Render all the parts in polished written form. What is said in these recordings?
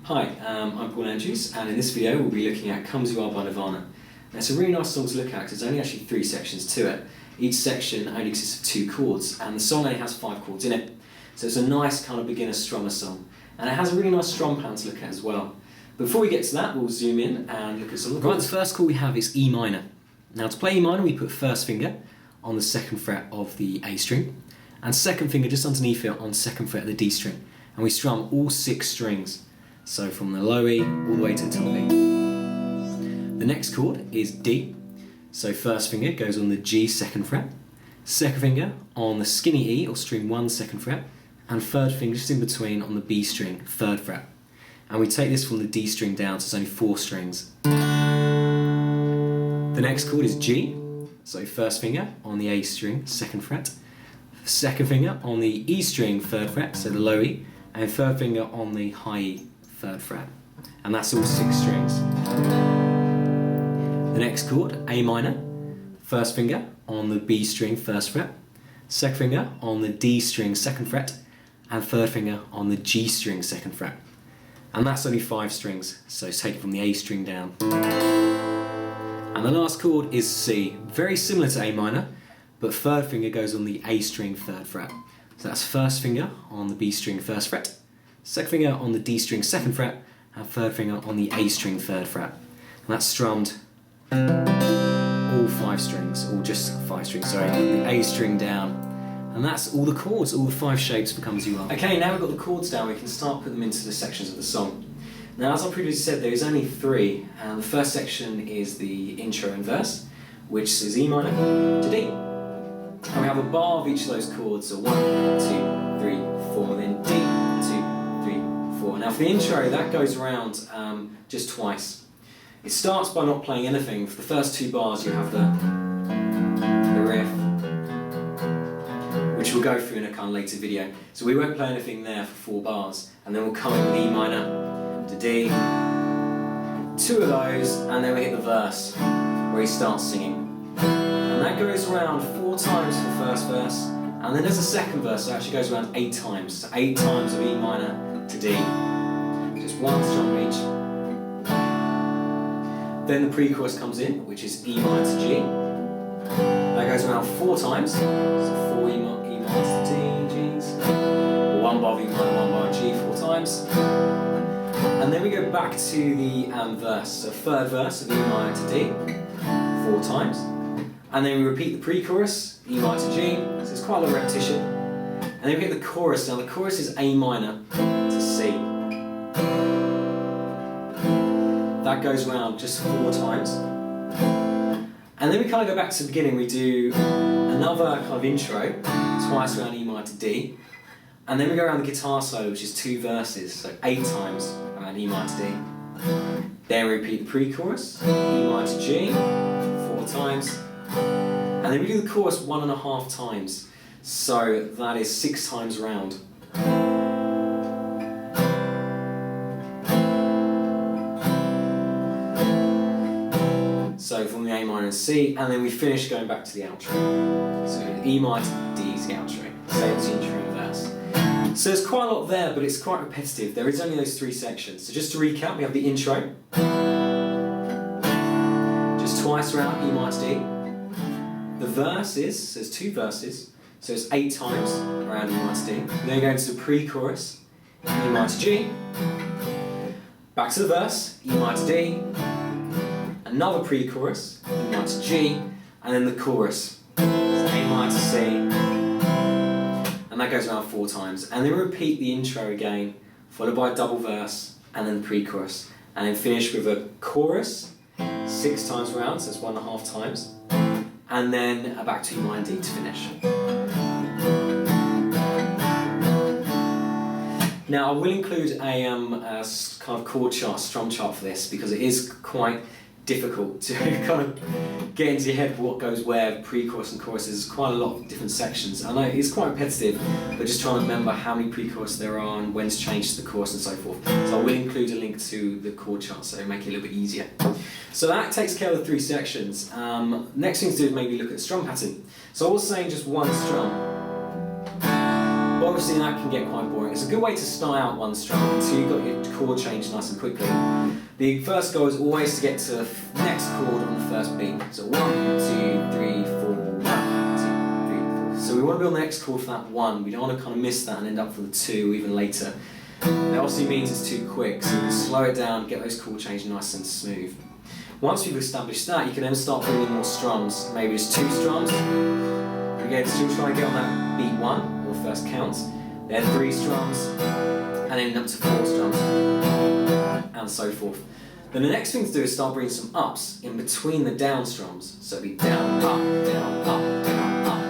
Hi, I'm Paul Andrews, and in this video we'll be looking at Come As You Are by Nirvana. Now, it's a really nice song to look at because there's only actually 3 sections to it. Each section only consists of 2 chords, and the song only has 5 chords in it. So it's a nice kind of beginner strummer song. And it has a really nice strum pattern to look at as well. But before we get to that, we'll zoom in and look at some of the chords. Right, the first chord we have is E minor. Now, to play E minor, we put first finger on the 2nd fret of the A string, and second finger just underneath it on 2nd fret of the D string. And we strum all 6 strings. So from the low E all the way to the top E. The next chord is D. So first finger goes on the G 2nd fret, second finger on the skinny E or string 1 2nd fret, and third finger just in between on the B string 3rd fret. And we take this from the D string down, so it's only 4 strings. The next chord is G. So first finger on the A string 2nd fret, second finger on the E string 3rd fret, so the low E, and third finger on the high E 3rd fret. And that's all 6 strings. The next chord, A minor, first finger on the B string 1st fret, second finger on the D string 2nd fret, and third finger on the G string 2nd fret. And that's only 5 strings, so take it from the A string down. And the last chord is C, very similar to A minor, but third finger goes on the A string 3rd fret. So that's first finger on the B string 1st fret, second finger on the D string 2nd fret, and third finger on the A string 3rd fret. And that's strummed all 5 strings, or just 5 strings, sorry, the A string down. And that's all the chords, all the 5 shapes for Come As You Are. Okay, now we've got the chords down, we can start putting them into the sections of the song. Now, as I previously said, there is only 3, and the first section is the intro and verse, which is E minor to D. And we have a bar of each of those chords, so 1, 2, 3, 4, then D, 2, 3, 4. Now for the intro, that goes around just twice. It starts by not playing anything. For the first 2 bars you have the riff, which we'll go through in a kind of later video. So we won't play anything there for 4 bars, and then we'll come in with E minor to D, 2 of those, and then we hit the verse, where he starts singing. And that goes around 4 times for the first verse, and then there's a second verse that actually goes around 8 times. So 8 times of E minor to D. Just 1 strum each. Then the pre-chorus comes in, which is E minor to G. That goes around 4 times. So 4 E minor to D, Gs. 1 bar of E minor, 1 bar of G 4 times. And then we go back to the verse. So 3rd verse of E minor to D, 4 times. And then we repeat the pre-chorus, E minor to G, so it's quite a lot of repetition. And then we hit the chorus. Now the chorus is A minor to C. That goes around just 4 times. And then we kind of go back to the beginning. We do another kind of intro, twice around E minor to D. And then we go around the guitar solo, which is 2 verses, so 8 times around E minor to D. Then we repeat the pre-chorus, E minor to G, 4 times. And then we do the chorus 1.5 times, so that is 6 times round. So from the A minor and C, and then we finish going back to the outro. So E minor to D is the outro, same as the intro and verse. So there's quite a lot there, but it's quite repetitive. There is only those 3 sections. So just to recap, we have the intro, just twice around E minor to D. The verse is, so there's 2 verses, so it's 8 times around E minor to D. Then we go into the pre-chorus, E minor to G, back to the verse, E minor to D, another pre-chorus, E minor to G, and then the chorus, so A minor to C, and that goes around 4 times. And then we repeat the intro again, followed by a double verse, and then the pre-chorus, and then finish with a chorus, 6 times round, so it's 1.5 times. And then back to E minor D to finish. Now I will include a kind of chord chart, strum chart for this, because it is quite difficult to kind of get into your head what goes where, pre-chorus and chorus. There's quite a lot of different sections. I know it's quite repetitive, but just trying to remember how many pre-chorus there are and when to change to the chorus and so forth. So I will include a link to the chord chart so it'll make it a little bit easier. So that takes care of the 3 sections. Next thing to do is maybe look at the strum pattern. So I was saying just 1 strum. What obviously that can get quite boring. It's a good way to start out one strum until you've got your chord change nice and quickly. The first goal is always to get to the next chord on the first beat. So 1, 2, 3, 4, 1, 2, 3, 4. So we want to build the next chord for that 1. We don't want to kind of miss that and end up for the 2 even later. That obviously means it's too quick, so we can slow it down, get those chord changes nice and smooth. Once we've established that, you can then start bringing more strums. Maybe just 2 strums. Again, still trying to get on that beat 1, or the first count. Then 3 strums, and then up to 4 strums, and so forth. Then the next thing to do is start bringing some ups in between the down strums. So it'll be down, up, down, up, down, up.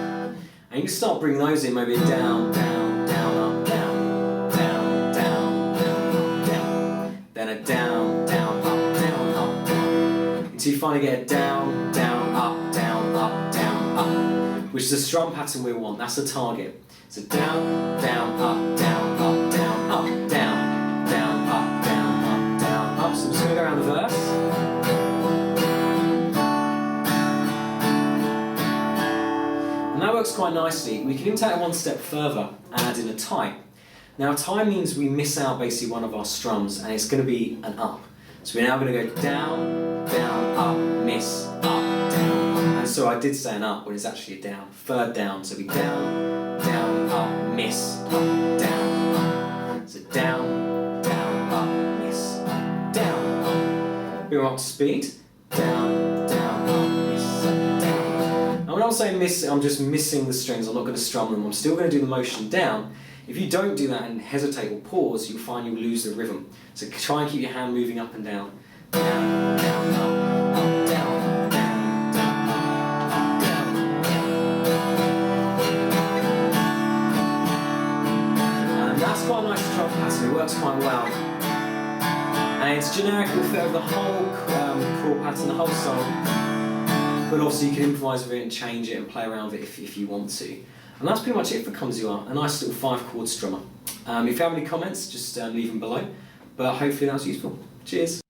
And you can start bringing those in, maybe a down, down, down, up, down, down, down, down, down. Then a down, down, up, down, up, down. Until you finally get a down, down, up, down, up, down, up. Which is a strum pattern we want, that's the target. So down, down, up, down, up, down, up, down, down, up, down, up, down, up. So I'm just going to go around the verse. And that works quite nicely. We can even take it one step further and add in a tie. Now a tie means we miss out basically one of our strums and it's going to be an up. So we're now going to go down, down, up, miss, up, down, up. And so I did say an up when it's actually a down. Third down, so it'll be down, down, up, miss, up, down, up. So down, down, up, miss, up, down, up. We're up to speed. Down, down, up, miss, up, down. And when I'm saying miss, I'm just missing the strings. I'm not going to strum them. I'm still going to do the motion down. If you don't do that and hesitate or pause, you'll find you'll lose the rhythm. So try and keep your hand moving up and down. Down, down, up, up, down, down, down, up, down, down. And that's quite a nice drum pattern, it works quite well. And it's generic, it'll fit over the whole chord pattern, the whole song. But also you can improvise with it and change it and play around with it if you want to. And that's pretty much it for Comes You Are, a nice little 5-chord strummer. If you have any comments, just leave them below. But hopefully that was useful. Cheers!